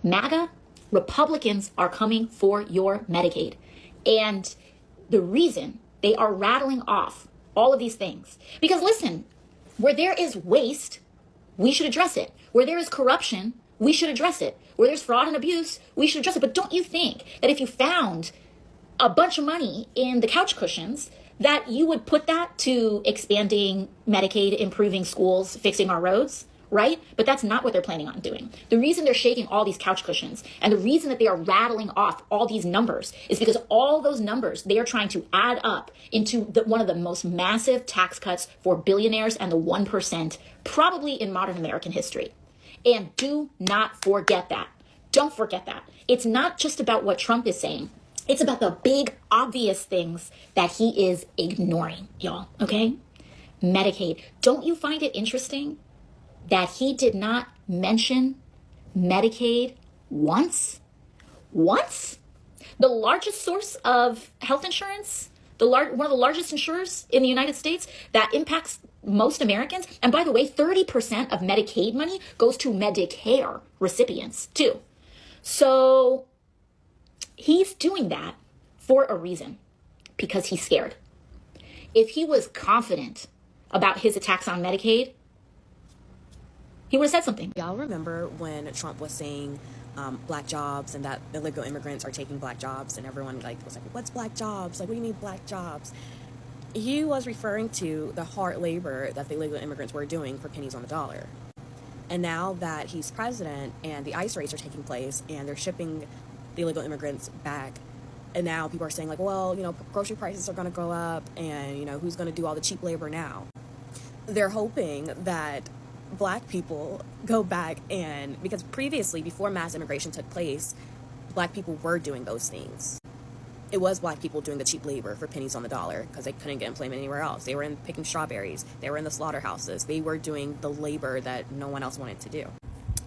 MAGA, Republicans are coming for your Medicaid. And the reason they are rattling off all of these things, because listen, where there is waste, we should address it. Where there is corruption, we should address it. Where there's fraud and abuse, we should address it. But don't you think that if you found a bunch of money in the couch cushions, that you would put that to expanding Medicaid, improving schools, fixing our roads, right? But that's not what they're planning on doing. The reason they're shaking all these couch cushions and the reason that they are rattling off all these numbers is because all those numbers they are trying to add up into one of the most massive tax cuts for billionaires and the 1% probably in modern American history. And do not forget that. Don't forget that. It's not just about what Trump is saying. It's about the big, obvious things that he is ignoring, y'all, okay? Medicaid. Don't you find it interesting that he did not mention Medicaid once? Once? The largest source of health insurance, one of the largest insurers in the United States that impacts most Americans. And by the way, 30% of Medicaid money goes to Medicare recipients too. So he's doing that for a reason, because he's scared. If he was confident about his attacks on Medicaid, he would have said something. Y'all remember when Trump was saying black jobs and that illegal immigrants are taking black jobs, and everyone was like, what's black jobs? Like, what do you mean black jobs? He was referring to the hard labor that the illegal immigrants were doing for pennies on the dollar. And now that he's president and the ICE raids are taking place and they're shipping the illegal immigrants back, and now people are saying like, well, grocery prices are going to go up, and who's going to do all the cheap labor now? They're hoping that black people go back, and because previously, before mass immigration took place, black people were doing those things. It was black people doing the cheap labor for pennies on the dollar because they couldn't get employment anywhere else. They were in picking strawberries. They were in the slaughterhouses. They were doing the labor that no one else wanted to do.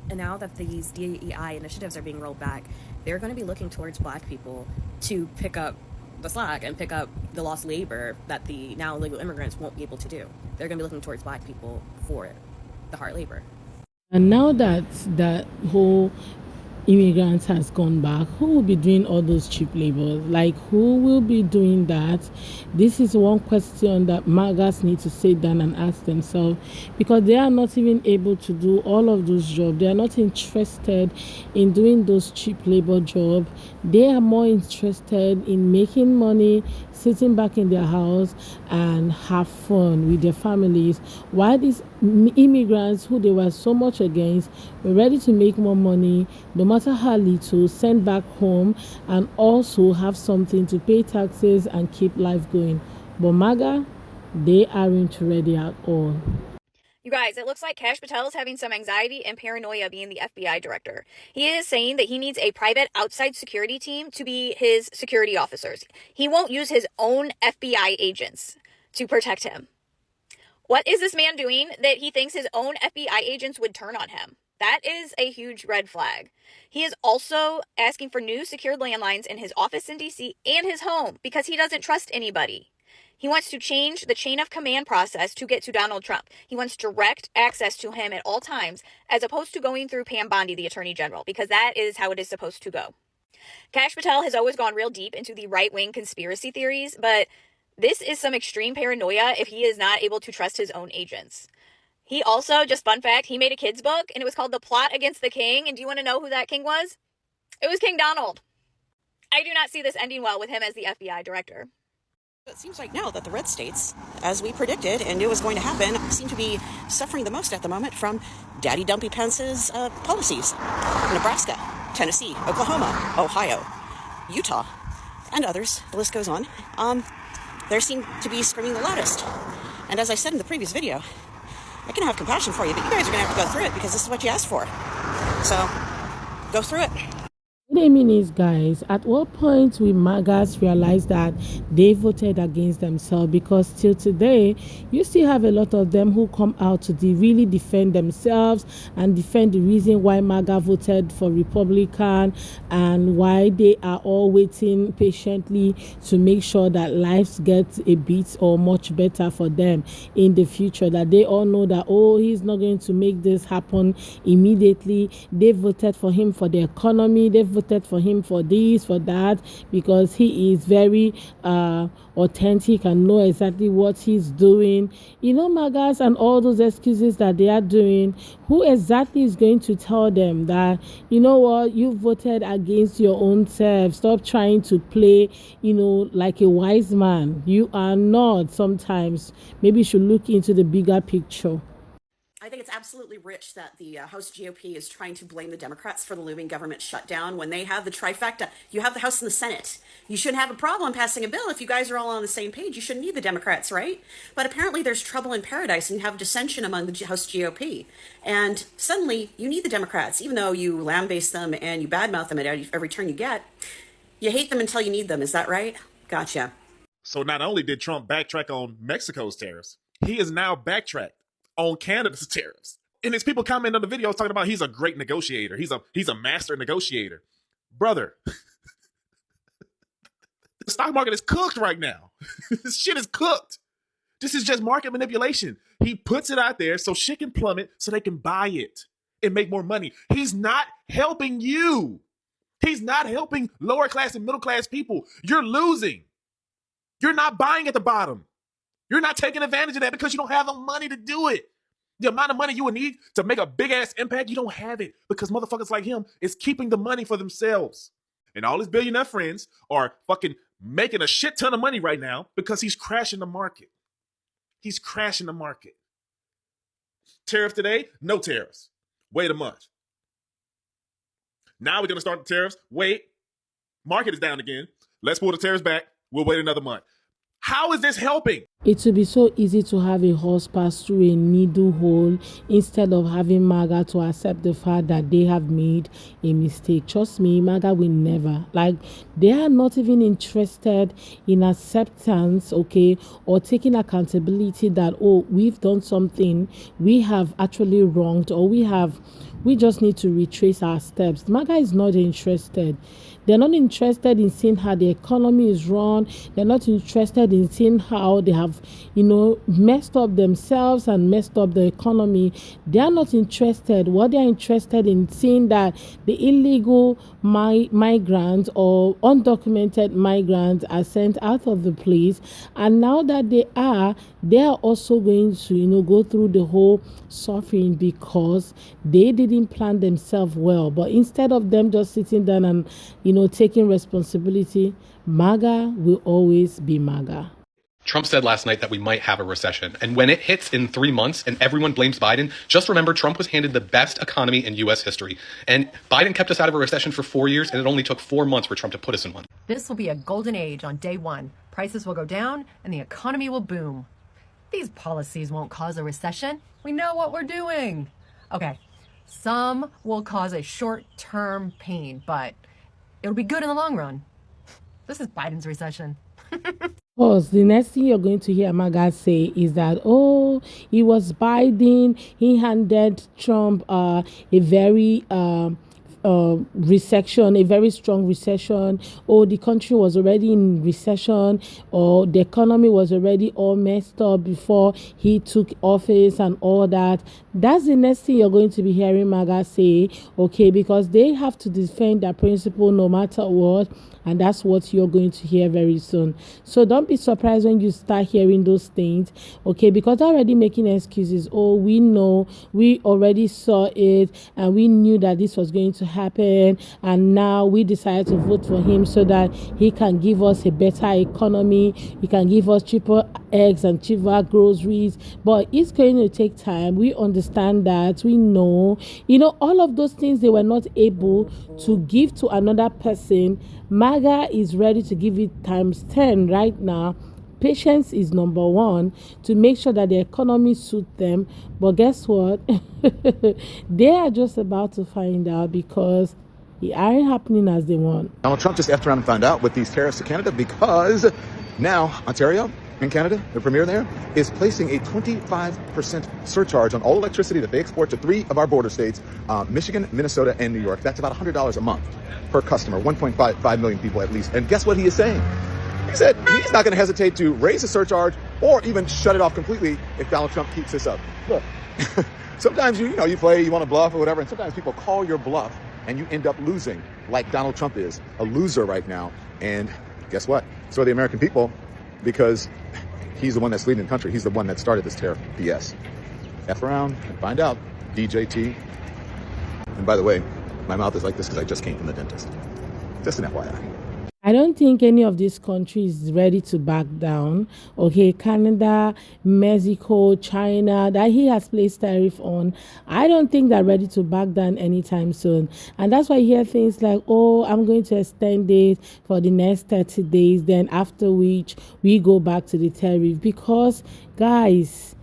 And now that these DEI initiatives are being rolled back, they're going to be looking towards black people to pick up the slack and pick up the lost labor that the now illegal immigrants won't be able to do. They're going to be looking towards black people for it, the hard labor. And now that that whole immigrants has gone back, who will be doing all those cheap labors? Like, who will be doing that? This is one question that MAGAs need to sit down and ask themselves, because they are not even able to do all of those jobs. They are not interested in doing those cheap labor jobs. They are more interested in making money, sitting back in their house and have fun with their families, while these immigrants who they were so much against were ready to make more money, no matter how little, send back home and also have something to pay taxes and keep life going. But MAGA, they aren't ready at all. You guys, it looks like Kash Patel is having some anxiety and paranoia being the FBI director. He is saying that he needs a private outside security team to be his security officers. He won't use his own FBI agents to protect him. What is this man doing that he thinks his own FBI agents would turn on him? That is a huge red flag. He is also asking for new secured landlines in his office in D.C. and his home because he doesn't trust anybody. He wants to change the chain of command process to get to Donald Trump. He wants direct access to him at all times, as opposed to going through Pam Bondi, the Attorney General, because that is how it is supposed to go. Kash Patel has always gone real deep into the right-wing conspiracy theories, but this is some extreme paranoia if he is not able to trust his own agents. He also, just fun fact, he made a kid's book, and it was called The Plot Against the King, and do you want to know who that king was? It was King Donald. I do not see this ending well with him as the FBI director. It seems like now that the red states, as we predicted and knew was going to happen, seem to be suffering the most at the moment from Daddy Dumpy Pence's policies. Nebraska, Tennessee, Oklahoma, Ohio, Utah, and others. The list goes on. They seem to be screaming the loudest. And as I said in the previous video, I can have compassion for you, but you guys are going to have to go through it because this is what you asked for. So, go through it. What I mean is, guys, at what point will MAGAs realize that they voted against themselves? Because till today, you still have a lot of them who come out to really defend themselves and defend the reason why MAGA voted for Republican and why they are all waiting patiently to make sure that lives get a bit or much better for them in the future. That they all know that, oh, he's not going to make this happen immediately. They voted for him for the economy. They voted for him for this, for that, because he is very authentic and know exactly what he's doing. You know, MAGAs and all those excuses that they are doing, who exactly is going to tell them that, you know what, you voted against your own self? Stop trying to play, you know, like a wise man. You are not. Sometimes maybe you should look into the bigger picture. I think it's absolutely rich that the House GOP is trying to blame the Democrats for the looming government shutdown when they have the trifecta. You have the House and the Senate. You shouldn't have a problem passing a bill if you guys are all on the same page. You shouldn't need the Democrats, right? But apparently there's trouble in paradise and you have dissension among the House GOP. And suddenly you need the Democrats, even though you lambaste them and you badmouth them at every turn you get. You hate them until you need them. Is that right? Gotcha. So not only did Trump backtrack on Mexico's tariffs, he has now backtracked on Canada's tariffs. And his people comment on the videos talking about he's a great negotiator. He's a master negotiator. Brother, the stock market is cooked right now. This shit is cooked. This is just market manipulation. He puts it out there so shit can plummet so they can buy it and make more money. He's not helping you. He's not helping lower class and middle class people. You're losing. You're not buying at the bottom. You're not taking advantage of that because you don't have the money to do it. The amount of money you would need to make a big-ass impact, you don't have it because motherfuckers like him is keeping the money for themselves. And all his billionaire friends are fucking making a shit ton of money right now because he's crashing the market. He's crashing the market. Tariff today, no tariffs. Wait a month. Now we're going to start the tariffs. Wait. Market is down again. Let's pull the tariffs back. We'll wait another month. How is this helping? It would be so easy to have a horse pass through a needle hole instead of having MAGA to accept the fact that they have made a mistake. Trust me, MAGA will never. Like, they are not even interested in acceptance, okay, or taking accountability that, oh, we've done something, we have actually wronged, or we just need to retrace our steps. MAGA is not interested. They're not interested in seeing how the economy is run. They're not interested in seeing how they have, you know, messed up themselves and messed up the economy. They are not interested. What they are interested in seeing that the illegal migrants or undocumented migrants are sent out of the place. And now that they are also going to, you know, go through the whole suffering because they didn't plan themselves well. But instead of them just sitting down and, you know, taking responsibility, MAGA will always be MAGA. Trump said last night that we might have a recession. And when it hits in 3 months and everyone blames Biden, just remember Trump was handed the best economy in U.S. history. And Biden kept us out of a recession for 4 years, and it only took 4 months for Trump to put us in one. This will be a golden age on day one. Prices will go down and the economy will boom. These policies won't cause a recession. We know what we're doing. Okay, some will cause a short-term pain, but it'll be good in the long run. This is Biden's recession. Because the next thing you're going to hear MAGA say is that, oh, it was Biden, he handed Trump a very recession, a very strong recession, or the country was already in recession, or the economy was already all messed up before he took office and all that. That's the next thing you're going to be hearing MAGA say, okay, because they have to defend their principle no matter what. And that's what you're going to hear very soon. So don't be surprised when you start hearing those things, okay? Because they're already making excuses. Oh, we know, we already saw it, and we knew that this was going to happen. And now we decided to vote for him so that he can give us a better economy. He can give us cheaper eggs and cheaper groceries. But it's going to take time. We understand that. We know. You know, all of those things they were not able to give to another person. MAGA is ready to give it times 10 right now. Patience is number one to make sure that the economy suits them. But guess what? They are just about to find out because It aren't happening as they want. Donald Trump just effed around and found out with these tariffs to Canada, because now Ontario in Canada, the premier there, is placing a 25% surcharge on all electricity that they export to 3 of our border states, Michigan, Minnesota, and New York. That's about $100 a month per customer, 1.5 million people at least. And guess what he is saying? He said he's not going to hesitate to raise the surcharge or even shut it off completely if Donald Trump keeps this up. Look, sometimes you play, you want to bluff or whatever, and sometimes people call your bluff and you end up losing, like Donald Trump is a loser right now. And guess what? So are the American people, because he's the one that's leading the country. He's the one that started this tariff BS. F around and find out. DJT. And by the way, my mouth is like this because I just came from the dentist. Just an FYI. I don't think any of these countries is ready to back down. Okay, Canada, Mexico, China, that he has placed tariff on, I don't think they're ready to back down anytime soon. And that's why you hear things like, oh, I'm going to extend it for the next 30 days, then after which we go back to the tariff. Because, guys,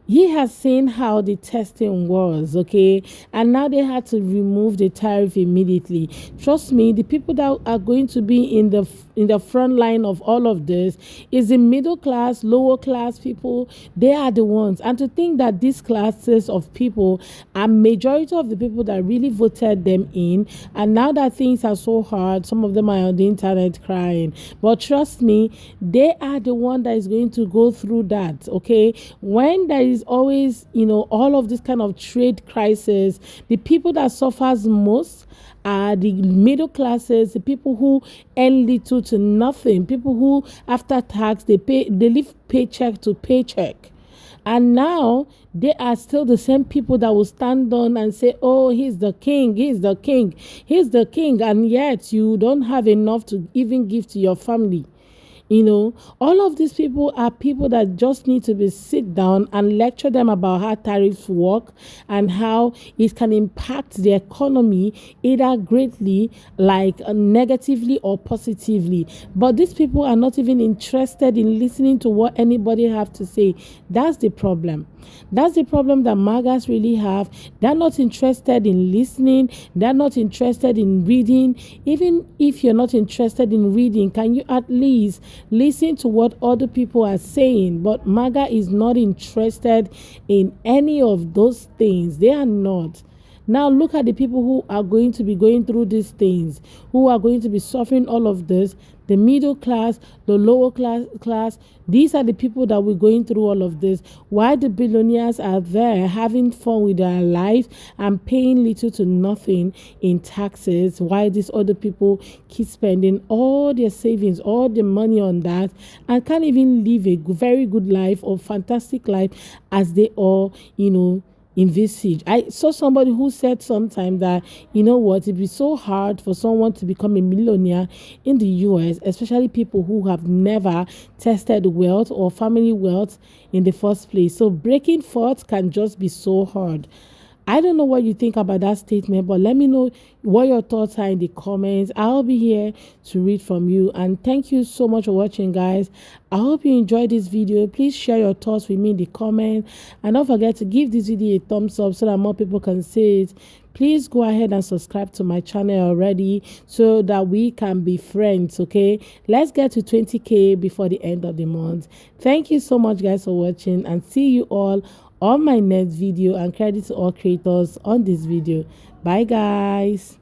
he has seen how the testing was, okay? And now they had to remove the tariff immediately. Trust me, the people that are going to be in the front line of all of this is the middle class, lower class people. They are the ones. And to think that these classes of people are majority of the people that really voted them in. And now that things are so hard, some of them are on the internet crying. But trust me, they are the one that is going to go through that, okay? When there is always, all of this kind of trade crisis, the people that suffers most are the middle classes, the people who earn little to nothing, people who after tax they live paycheck to paycheck. And now they are still the same people that will stand on and say, oh, he's the king, he's the king, he's the king, and yet you don't have enough to even give to your family. All of these people are people that just need to be sit down and lecture them about how tariffs work and how it can impact the economy either greatly, like negatively or positively. But these people are not even interested in listening to what anybody have to say. That's the problem. That's the problem that MAGAs really have. They're not interested in listening. They're not interested in reading. Even if you're not interested in reading, can you at least listen to what other people are saying? But MAGA is not interested in any of those things. They are not. Now look at the people who are going to be going through these things, who are going to be suffering all of this. The middle class, the lower class, these are the people that we're going through all of this. Why the billionaires are there having fun with their life and paying little to nothing in taxes, why these other people keep spending all their savings, all the money on that, and can't even live a very good life or fantastic life as they all, envisage. I saw somebody who said sometime that, it'd be so hard for someone to become a millionaire in the US, especially people who have never tested wealth or family wealth in the first place. So breaking forth can just be so hard. I don't know what you think about that statement, but let me know what your thoughts are in the comments. I'll be here to read from you. And thank you so much for watching, guys. I hope you enjoyed this video. Please share your thoughts with me in the comments. And don't forget to give this video a thumbs up so that more people can see it. Please go ahead and subscribe to my channel already so that we can be friends, okay? Let's get to 20K before the end of the month. Thank you so much, guys, for watching, and see you all on my next video, and credit to all creators on this video. Bye, guys.